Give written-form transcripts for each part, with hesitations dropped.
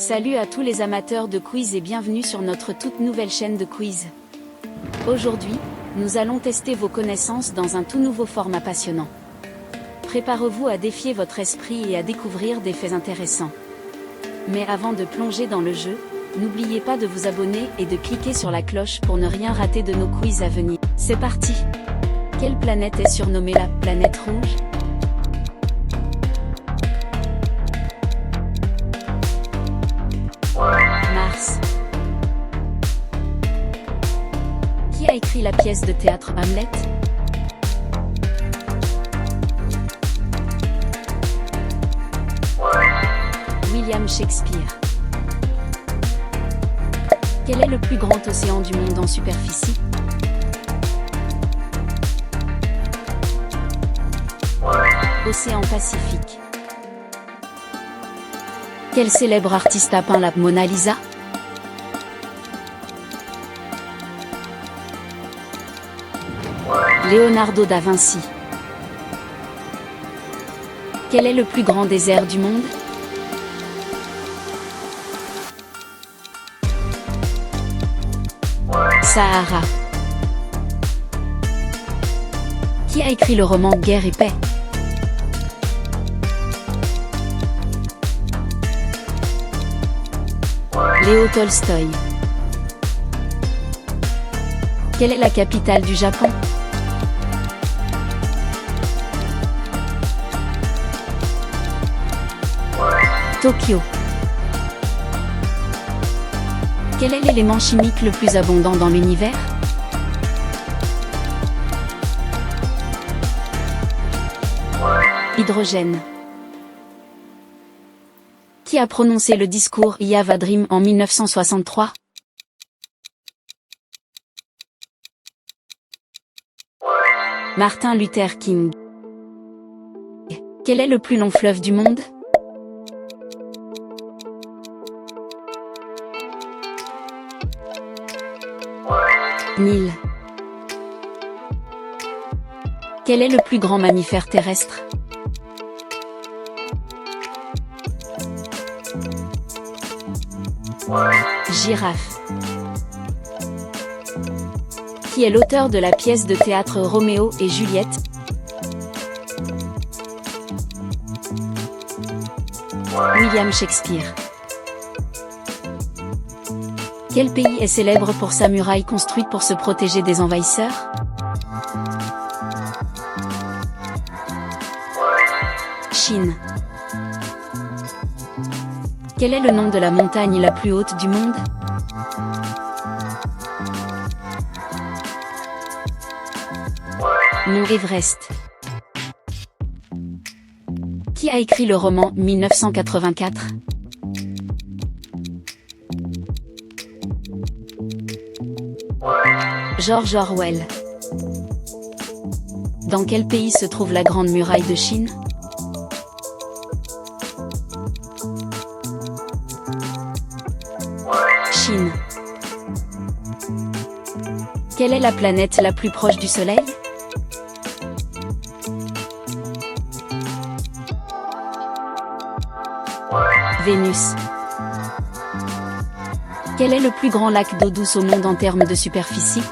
Salut à tous les amateurs de quiz et bienvenue sur notre toute nouvelle chaîne de quiz. Aujourd'hui, nous allons tester vos connaissances dans un tout nouveau format passionnant. Préparez-vous à défier votre esprit et à découvrir des faits intéressants. Mais avant de plonger dans le jeu, n'oubliez pas de vous abonner et de cliquer sur la cloche pour ne rien rater de nos quiz à venir. C'est parti! Quelle planète est surnommée la planète rouge? Mars. Qui a écrit la pièce de théâtre Hamlet? William Shakespeare. Quel est le plus grand océan du monde en superficie? Océan Pacifique. Quel célèbre artiste a peint la Mona Lisa? Leonardo da Vinci. Quel est le plus grand désert du monde? Sahara. Qui a écrit le roman Guerre et paix? Léo Tolstoï. Quelle est la capitale du Japon? Tokyo. Quel est l'élément chimique le plus abondant dans l'univers? Hydrogène. Qui a prononcé le discours I Have a Dream en 1963? Martin Luther King. Quel est le plus long fleuve du monde? Nil. Quel est le plus grand mammifère terrestre? Girafe. Qui est l'auteur de la pièce de théâtre Roméo et Juliette? William Shakespeare. Quel pays est célèbre pour sa muraille construite pour se protéger des envahisseurs? Chine. Quel est le nom de la montagne la plus haute du monde? Mont Everest. Qui a écrit le roman 1984? George Orwell. Dans quel pays se trouve la Grande Muraille de Chine? Chine. Quelle est la planète la plus proche du Soleil? Vénus. Quel est le plus grand lac d'eau douce au monde en termes de superficie?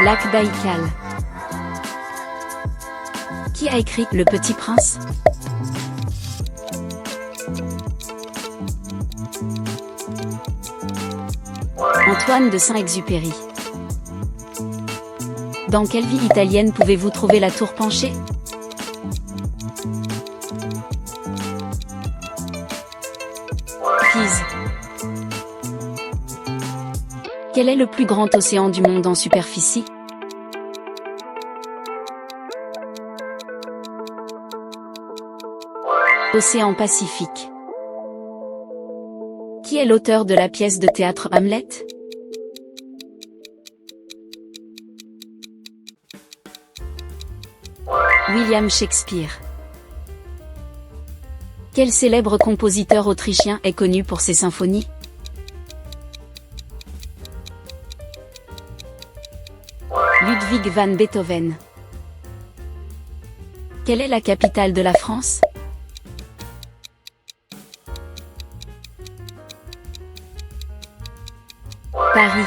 Lac Baïkal. Qui a écrit Le Petit Prince? Antoine de Saint-Exupéry. Dans quelle ville italienne pouvez-vous trouver la tour penchée? Pise. Quel est le plus grand océan du monde en superficie? Océan Pacifique. Qui est l'auteur de la pièce de théâtre Hamlet? William Shakespeare. Quel célèbre compositeur autrichien est connu pour ses symphonies? Ludwig van Beethoven. Quelle est la capitale de la France? Paris.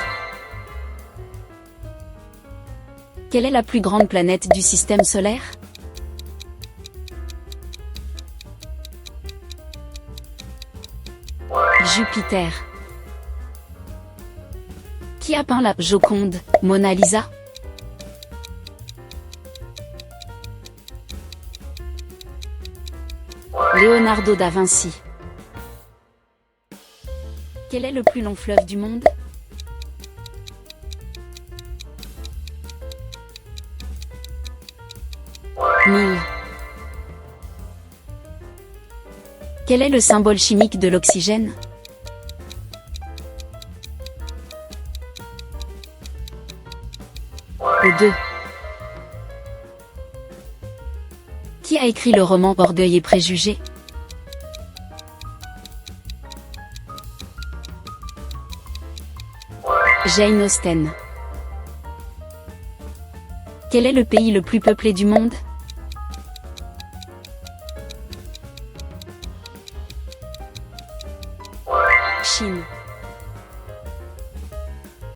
Quelle est la plus grande planète du système solaire? Jupiter. Qui a peint la Joconde, Mona Lisa? Leonardo da Vinci. Quel est le plus long fleuve du monde? Nil. Quel est le symbole chimique de l'oxygène? Le 2. Qui a écrit le roman Orgueil et préjugés? Jane Austen. Quel est le pays le plus peuplé du monde? Chine.